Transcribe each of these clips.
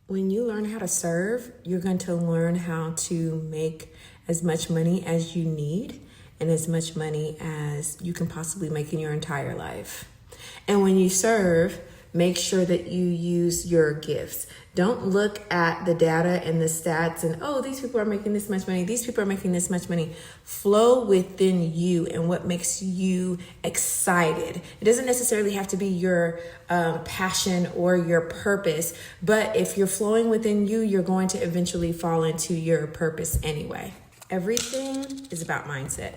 When you learn how to serve, you're going to learn how to make as much money as you need and as much money as you can possibly make in your entire life. And when you serve, make sure that you use your gifts. Don't look at the data and the stats and, oh, these people are making this much money. These people are making this much money. Flow within you and what makes you excited. It doesn't necessarily have to be your passion or your purpose, but if you're flowing within you, you're going to eventually fall into your purpose anyway. Everything is about mindset.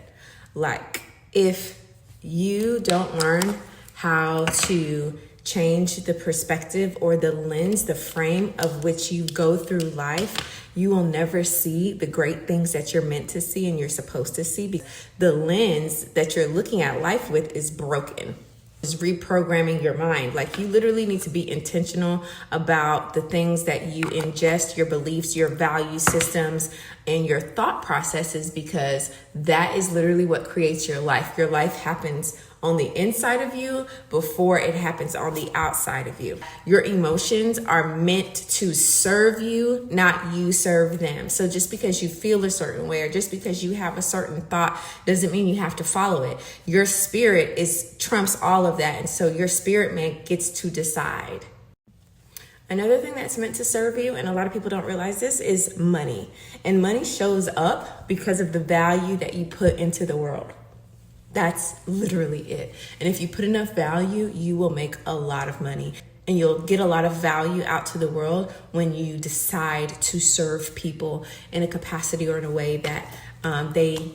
Like, if you don't learn how to change the perspective or the lens, the frame of which you go through life, you will never see the great things that you're meant to see and you're supposed to see, because the lens that you're looking at life with is broken. Is reprogramming your mind. Like, you literally need to be intentional about the things that you ingest, your beliefs, your value systems, and your thought processes, because that is literally what creates your life. Your life happens on the inside of you before it happens on the outside of you. Your emotions are meant to serve you, not you serve them. So just because you feel a certain way or just because you have a certain thought doesn't mean you have to follow it. Your spirit trumps all of that. And so your spirit man gets to decide. Another thing that's meant to serve you, and a lot of people don't realize this, is money. And money shows up because of the value that you put into the world. That's literally it. And if you put enough value, you will make a lot of money. And you'll get a lot of value out to the world when you decide to serve people in a capacity or in a way that they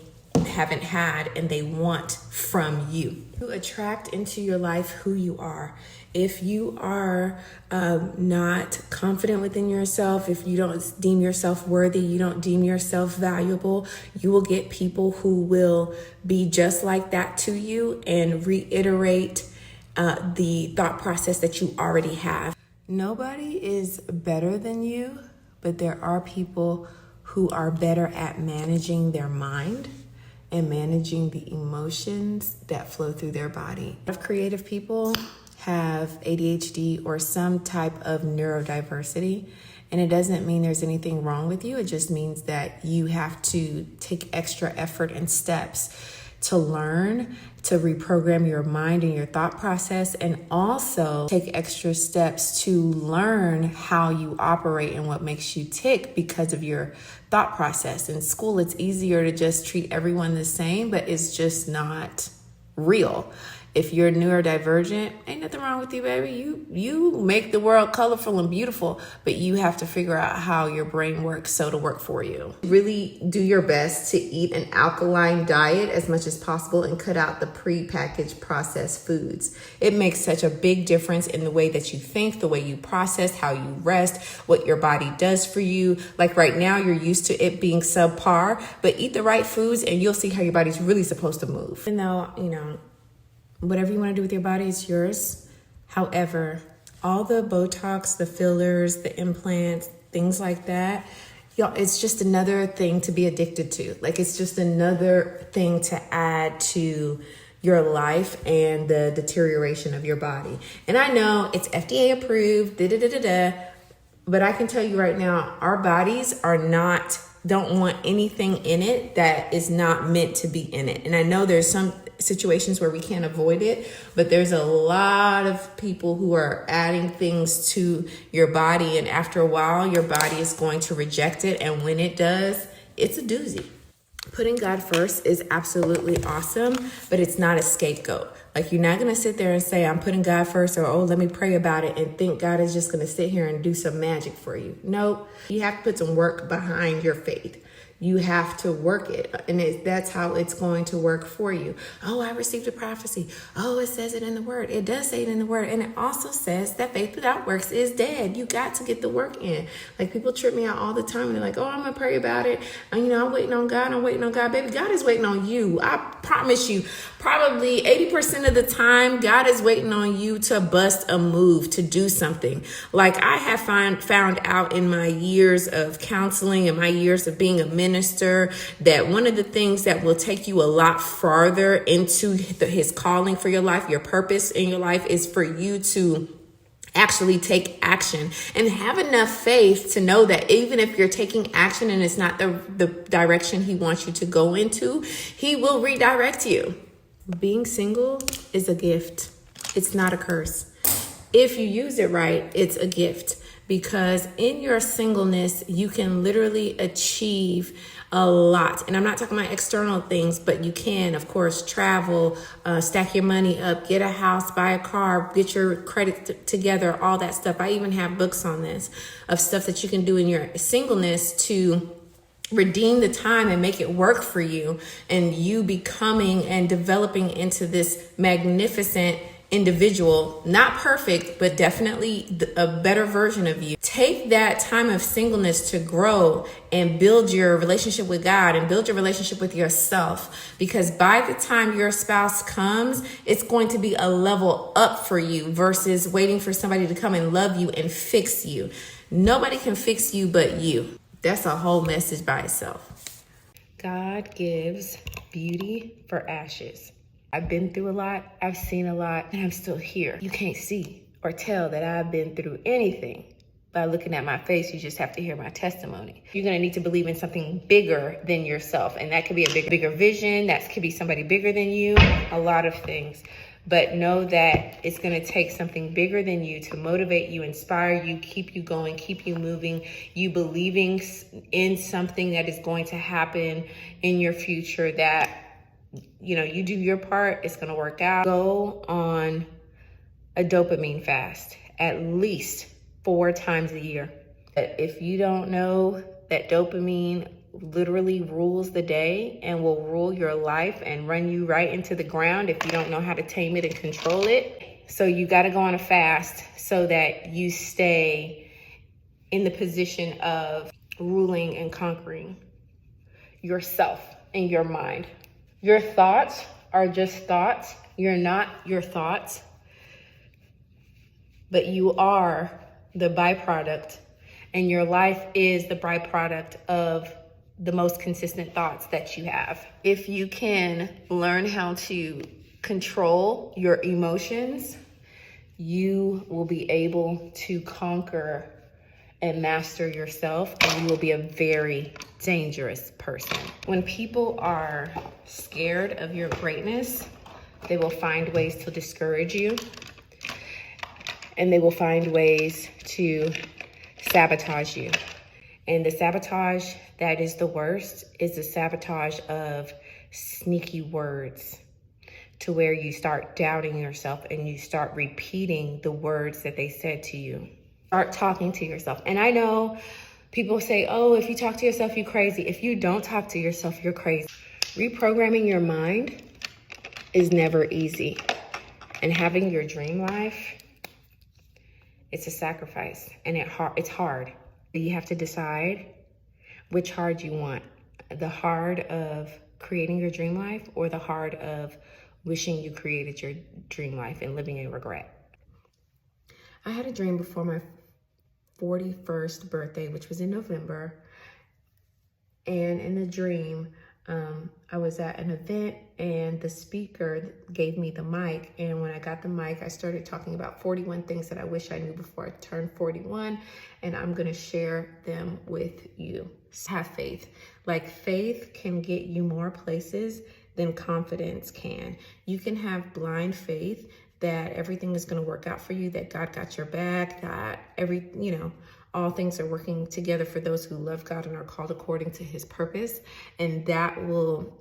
haven't had and they want from you. You attract into your life who you are. If you are not confident within yourself, if you don't deem yourself worthy, you don't deem yourself valuable, you will get people who will be just like that to you and reiterate the thought process that you already have. Nobody is better than you, but there are people who are better at managing their mind and managing the emotions that flow through their body. A lot of creative people have ADHD or some type of neurodiversity, and it doesn't mean there's anything wrong with you. It just means that you have to take extra effort and steps to learn to reprogram your mind and your thought process, and also take extra steps to learn how you operate and what makes you tick because of your thought process. In school, it's easier to just treat everyone the same, but it's just not real. If you're neurodivergent, ain't nothing wrong with you, baby. You make the world colorful and beautiful, but you have to figure out how your brain works so to work for you. Really do your best to eat an alkaline diet as much as possible and cut out the pre-packaged processed foods. It makes such a big difference in the way that you think, the way you process, how you rest, what your body does for you. Like right now, you're used to it being subpar, but eat the right foods and you'll see how your body's really supposed to move. Even though, whatever you want to do with your body is yours. However, all the Botox, the fillers, the implants, things like that, it's just another thing to be addicted to. Like, it's just another thing to add to your life and the deterioration of your body. And I know it's FDA approved, but I can tell you right now, our bodies don't want anything in it that is not meant to be in it. And I know there's some situations where we can't avoid it, but there's a lot of people who are adding things to your body, and after a while your body is going to reject it, and when it does, it's a doozy. Putting God first is absolutely awesome, but it's not a scapegoat. Like, you're not going to sit there and say, I'm putting God first, or, oh, let me pray about it, and think God is just going to sit here and do some magic for you. No, you have to put some work behind your faith. You have to work it, and that's how it's going to work for you. Oh, I received a prophecy. Oh, it says it in the word. It does say it in the word. And it also says that faith without works is dead. You got to get the work in. Like, people trip me out all the time. And they're like, oh, I'm going to pray about it. And, I'm waiting on God. I'm waiting on God. Baby, God is waiting on you. I promise you, probably 80% of the time, God is waiting on you to bust a move, to do something. Like, I have found out in my years of counseling and my years of being a minister, that one of the things that will take you a lot farther into his calling for your life, your purpose in your life, is for you to actually take action, and have enough faith to know that even if you're taking action and it's not the direction he wants you to go into, he will redirect you. Being single is a gift. It's not a curse. If you use it right, it's a gift, because in your singleness, you can literally achieve a lot. And I'm not talking about external things, but you can, of course, travel, stack your money up, get a house, buy a car, get your credit together, all that stuff. I even have books on this of stuff that you can do in your singleness to redeem the time and make it work for you, and you becoming and developing into this magnificent individual. Not perfect, but definitely a better version of you. Take that time of singleness to grow and build your relationship with God and build your relationship with yourself, because by the time your spouse comes, it's going to be a level up for you versus waiting for somebody to come and love you and fix you. Nobody can fix you but you. That's a whole message by itself. God gives beauty for ashes. I've been through a lot, I've seen a lot, and I'm still here. You can't see or tell that I've been through anything by looking at my face. You just have to hear my testimony. You're gonna need to believe in something bigger than yourself. And that could be a bigger vision, that could be somebody bigger than you, a lot of things. But know that it's gonna take something bigger than you to motivate you, inspire you, keep you going, keep you moving, you believing in something that is going to happen in your future, that you do your part, it's gonna work out. Go on a dopamine fast at least 4 times a year. If you don't know that dopamine literally rules the day and will rule your life and run you right into the ground if you don't know how to tame it and control it. So you gotta go on a fast so that you stay in the position of ruling and conquering yourself and your mind. Your thoughts are just thoughts. You're not your thoughts, but you are the byproduct, and your life is the byproduct of the most consistent thoughts that you have. If you can learn how to control your emotions, you will be able to conquer and master yourself, and you will be a very dangerous person. When people are scared of your greatness, they will find ways to discourage you, and they will find ways to sabotage you. And the sabotage that is the worst is the sabotage of sneaky words, to where you start doubting yourself and you start repeating the words that they said to you. Start talking to yourself. And I know people say, oh, if you talk to yourself, you're crazy. If you don't talk to yourself, you're crazy. Reprogramming your mind is never easy. And having your dream life, it's a sacrifice, and it's hard. You have to decide which hard you want. The hard of creating your dream life, or the hard of wishing you created your dream life and living in regret. I had a dream before my 41st birthday, which was in November. And in the dream, I was at an event, and the speaker gave me the mic. And when I got the mic, I started talking about 41 things that I wish I knew before I turned 41. And I'm gonna share them with you. Have faith. Like, faith can get you more places than confidence can. You can have blind faith that everything is going to work out for you, that God got your back, that all things are working together for those who love God and are called according to his purpose. And that will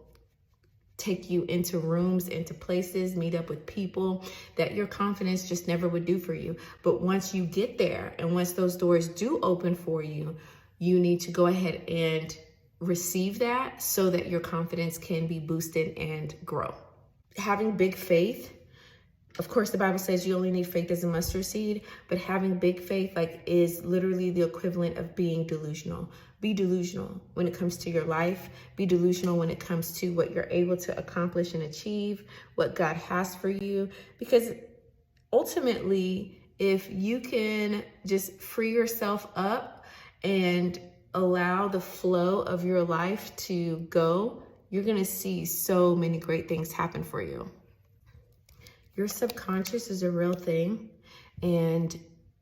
take you into rooms, into places, meet up with people that your confidence just never would do for you. But once you get there, and once those doors do open for you, you need to go ahead and receive that so that your confidence can be boosted and grow. Having big faith, of course, the Bible says you only need faith as a mustard seed, but having big faith is literally the equivalent of being delusional. Be delusional when it comes to your life. Be delusional when it comes to what you're able to accomplish and achieve, what God has for you. Because ultimately, if you can just free yourself up and allow the flow of your life to go, you're going to see so many great things happen for you. Your subconscious is a real thing, and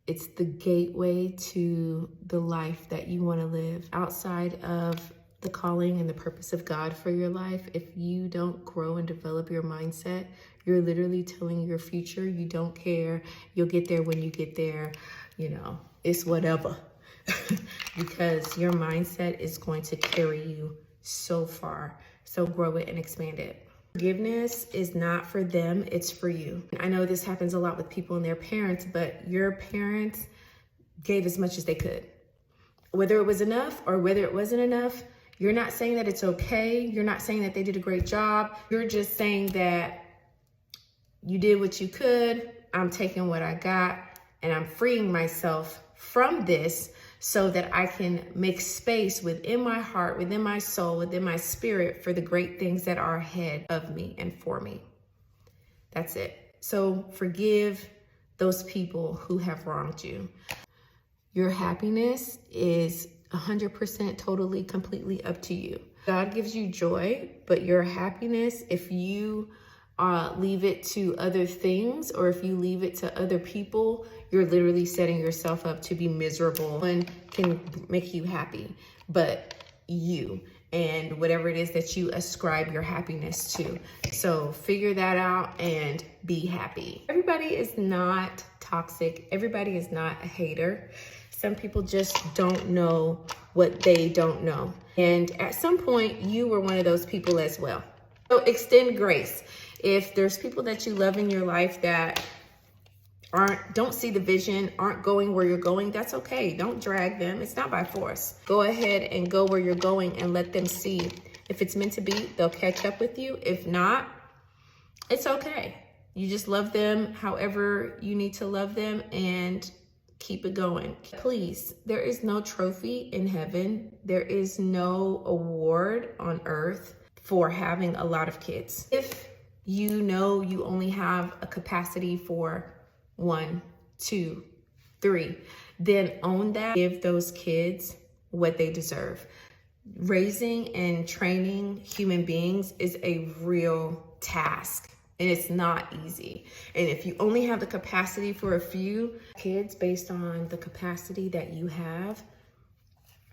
It's the gateway to the life that you want to live. Outside of the calling and the purpose of God for your life, if you don't grow and develop your mindset, you're literally telling your future you don't care. You'll get there when you get there. You know, it's whatever. Because your mindset is going to carry you so far. So grow it and expand it. Forgiveness is not for them, it's for you. I know this happens a lot with people and their parents, but your parents gave as much as they could. Whether it was enough or whether it wasn't enough, you're not saying that it's okay. You're not saying that they did a great job. You're just saying that you did what you could. I'm taking what I got and I'm freeing myself from this so that I can make space within my heart, within my soul, within my spirit for the great things that are ahead of me and for me. That's it. So forgive those people who have wronged you. Your happiness is 100% totally, completely up to you. God gives you joy, but your happiness, if you leave it to other things or if you leave it to other people, you're literally setting yourself up to be miserable. And can make you happy, but you and whatever it is that you ascribe your happiness to. So figure that out and be happy. Everybody is not toxic. Everybody is not a hater. Some people just don't know what they don't know. And at some point, you were one of those people as well. So extend grace. If there's people that you love in your life that don't see the vision, aren't going where you're going, that's okay. Don't drag them. It's not by force. Go ahead and go where you're going and let them see. If it's meant to be, they'll catch up with you. If not, it's okay. You just love them however you need to love them and keep it going. Please, there is no trophy in heaven. There is no award on earth for having a lot of kids. If you know you only have a capacity for 1, 2, 3, then own that. Give those kids what they deserve. Raising and training human beings is a real task. And it's not easy. And if you only have the capacity for a few kids based on the capacity that you have,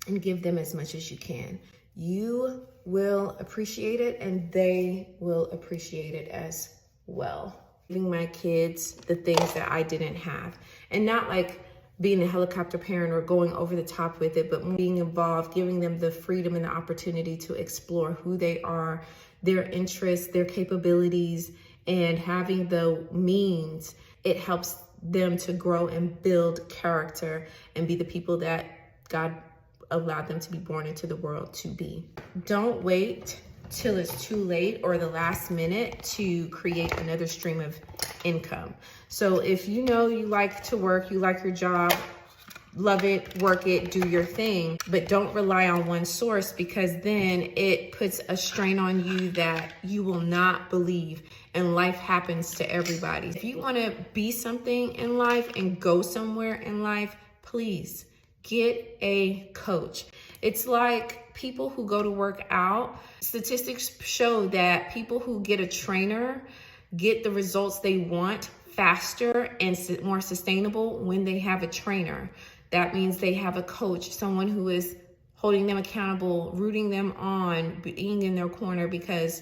and give them as much as you can, you will appreciate it and they will appreciate it as well. Giving my kids the things that I didn't have. And not like being a helicopter parent or going over the top with it, but being involved, giving them the freedom and the opportunity to explore who they are, their interests, their capabilities, and having the means. It helps them to grow and build character and be the people that God allowed them to be born into the world to be. Don't wait till it's too late or the last minute to create another stream of income. So if you know you like to work, you like your job, love it, work it, do your thing, but don't rely on one source, because then it puts a strain on you that you will not believe, and life happens to everybody. If you want to be something in life and go somewhere in life, please get a coach. It's like people who go to work out. Statistics show that people who get a trainer get the results they want faster and more sustainable when they have a trainer. That means they have a coach, someone who is holding them accountable, rooting them on, being in their corner, because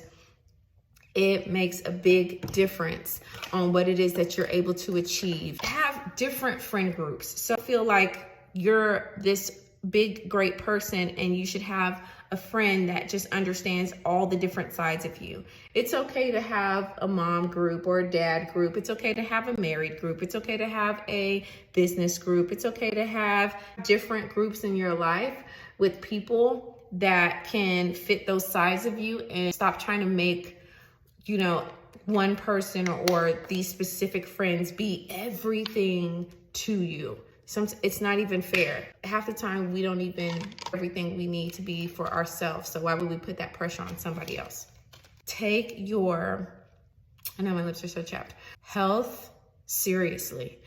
it makes a big difference on what it is that you're able to achieve. Have different friend groups. So I feel like you're this big, great person and you should have a friend that just understands all the different sides of you. It's okay to have a mom group or a dad group. It's okay to have a married group. It's okay to have a business group. It's okay to have different groups in your life with people that can fit those sides of you, and stop trying to make, one person or these specific friends be everything to you. It's not even fair. Half the time we don't even everything we need to be for ourselves. So why would we put that pressure on somebody else? Take your, I know my lips are so chapped, health seriously.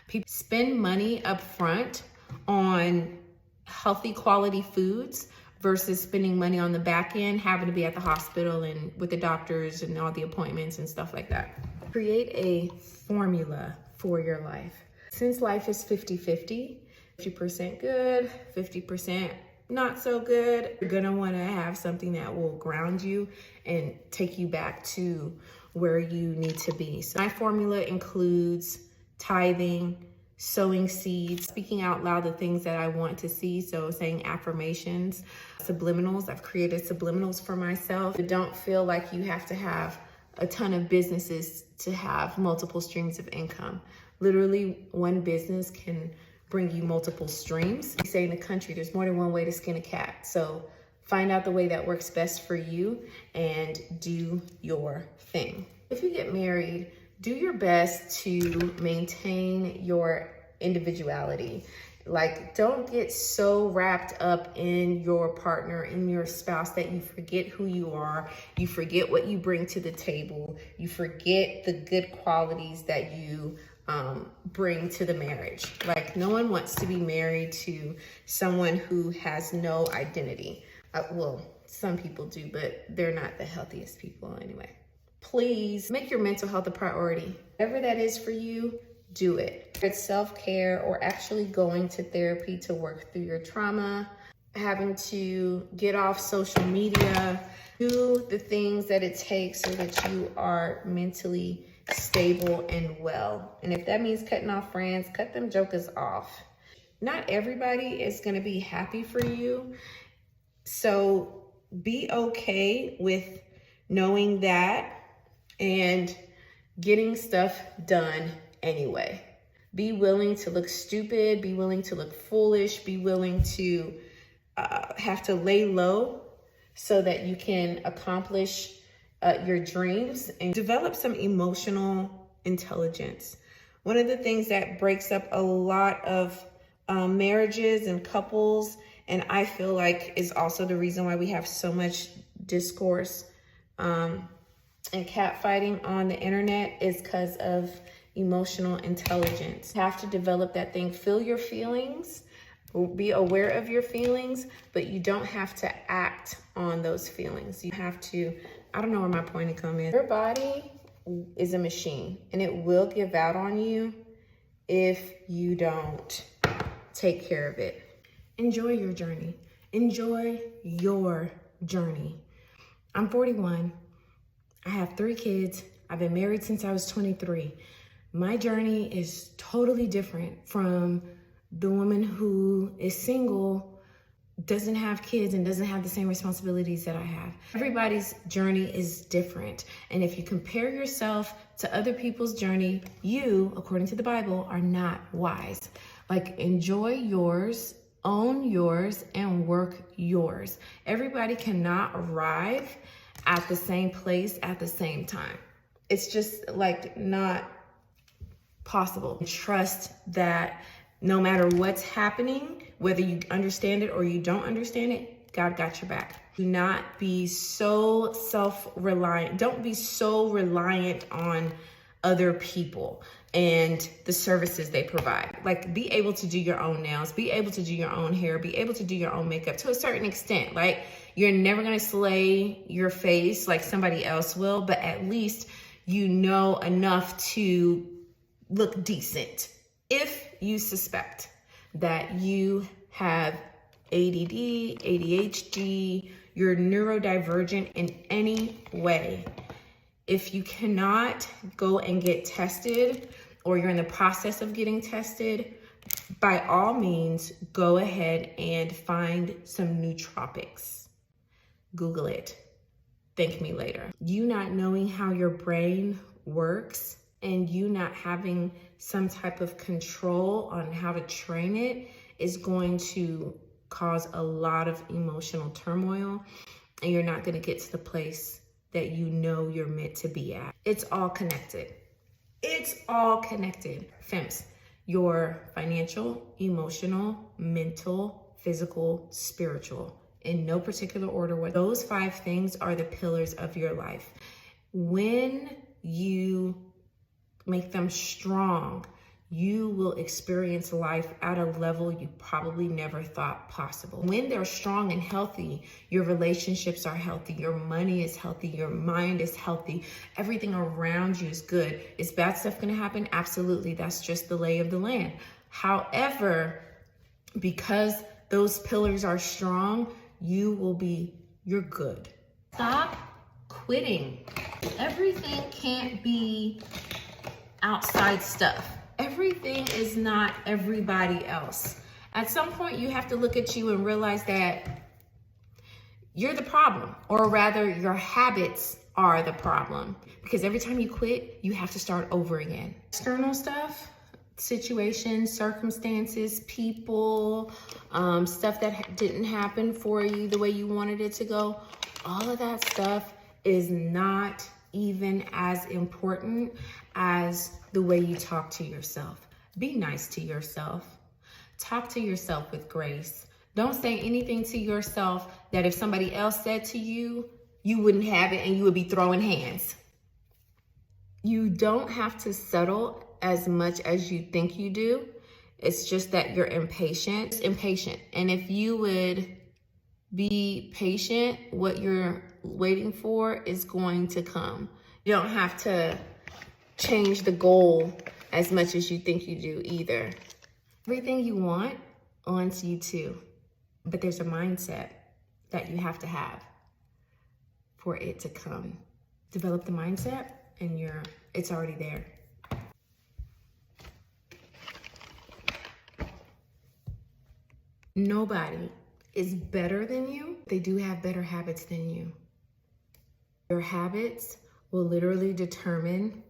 People spend money up front on healthy quality foods versus spending money on the back end, having to be at the hospital and with the doctors and all the appointments and stuff like that. Create a formula for your life. Since life is 50-50, 50% good, 50% not so good, you're gonna wanna have something that will ground you and take you back to where you need to be. So my formula includes tithing, sowing seeds, speaking out loud the things that I want to see. So saying affirmations, subliminals. I've created subliminals for myself. Don't feel like you have to have a ton of businesses to have multiple streams of income. Literally, one business can bring you multiple streams. We say in the country, there's more than one way to skin a cat. So find out the way that works best for you and do your thing. If you get married, do your best to maintain your individuality. Like, don't get so wrapped up in your partner, in your spouse, that you forget who you are. You forget what you bring to the table. You forget the good qualities that you bring to the marriage. Like, no one wants to be married to someone who has no identity. Well, some people do, but they're not the healthiest people anyway. Please make your mental health a priority. Whatever that is for you, do it. If it's self-care or actually going to therapy to work through your trauma, having to get off social media, do the things that it takes so that you are mentally stable and well. And if that means cutting off friends, cut them jokers off. Not everybody is going to be happy for you. So be okay with knowing that and getting stuff done anyway. Be willing to look stupid, be willing to look foolish, be willing to have to lay low so that you can accomplish your dreams and develop some emotional intelligence. One of the things that breaks up a lot of marriages and couples, and I feel like is also the reason why we have so much discourse and catfighting on the internet, is because of emotional intelligence. You have to develop that thing. Feel your feelings, be aware of your feelings, but you don't have to act on those feelings. You have to, I don't know where my point to come in. Your body is a machine and it will give out on you if you don't take care of it. Enjoy your journey. Enjoy your journey. I'm 41. I have 3 kids. I've been married since I was 23. My journey is totally different from the woman who is single, doesn't have kids, and doesn't have the same responsibilities that I have. Everybody's journey is different. And if you compare yourself to other people's journey, you, according to the Bible, are not wise. Like, enjoy yours, own yours, and work yours. Everybody cannot arrive at the same place at the same time. It's just like not possible. Trust that no matter what's happening, whether you understand it or you don't understand it, God got your back. Do not be so self-reliant. Don't be so reliant on other people and the services they provide. Like, be able to do your own nails, be able to do your own hair, be able to do your own makeup to a certain extent. Like, you're never gonna slay your face like somebody else will, but at least you know enough to look decent. If you suspect that you have ADD, ADHD, you're neurodivergent in any way, if you cannot go and get tested, or you're in the process of getting tested, by all means, go ahead and find some nootropics. Google it. Thank me later. You not knowing how your brain works and you not having some type of control on how to train it is going to cause a lot of emotional turmoil, and you're not going to get to the place that you know you're meant to be at. It's all connected. It's all connected. FEMS, your financial, emotional, mental, physical, spiritual, in no particular order. Those 5 things are the pillars of your life. When you make them strong, you will experience life at a level you probably never thought possible. When they're strong and healthy, your relationships are healthy, your money is healthy, your mind is healthy, everything around you is good. Is bad stuff gonna happen? Absolutely, that's just the lay of the land. However, because those pillars are strong, you're good. Stop quitting. Everything can't be outside stuff. Everything is not everybody else. At some point, you have to look at you and realize that you're the problem, or rather your habits are the problem. Because every time you quit, you have to start over again. External stuff, situations, circumstances, people, stuff that didn't happen for you the way you wanted it to go, all of that stuff is not even as important as the way you talk to yourself. Be nice to yourself. Talk to yourself with grace. Don't say anything to yourself that if somebody else said to you, you wouldn't have it and you would be throwing hands. You don't have to settle as much as you think you do. It's just that you're impatient. And if you would be patient, what you're waiting for is going to come. You don't have to change the goal as much as you think you do either. Everything you want wants you to, but there's a mindset that you have to have for it to come. Develop the mindset and it's already there. Nobody is better than you. They do have better habits than you. Your habits will literally determine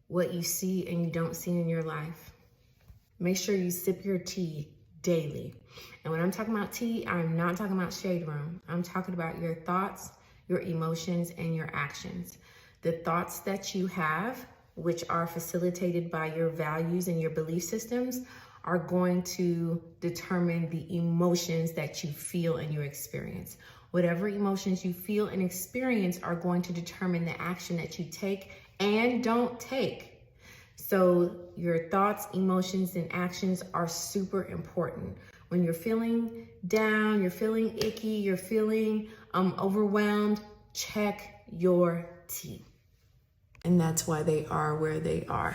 what you see and you don't see in your life. Make sure you sip your tea daily. And when I'm talking about tea, I'm not talking about shade room. I'm talking about your thoughts, your emotions, and your actions. The thoughts that you have, which are facilitated by your values and your belief systems, are going to determine the emotions that you feel and you experience. Whatever emotions you feel and experience are going to determine the action that you take and don't take. So your thoughts, emotions, and actions are super important. When you're feeling down, you're feeling icky, you're feeling overwhelmed, check your tea. And that's why they are where they are.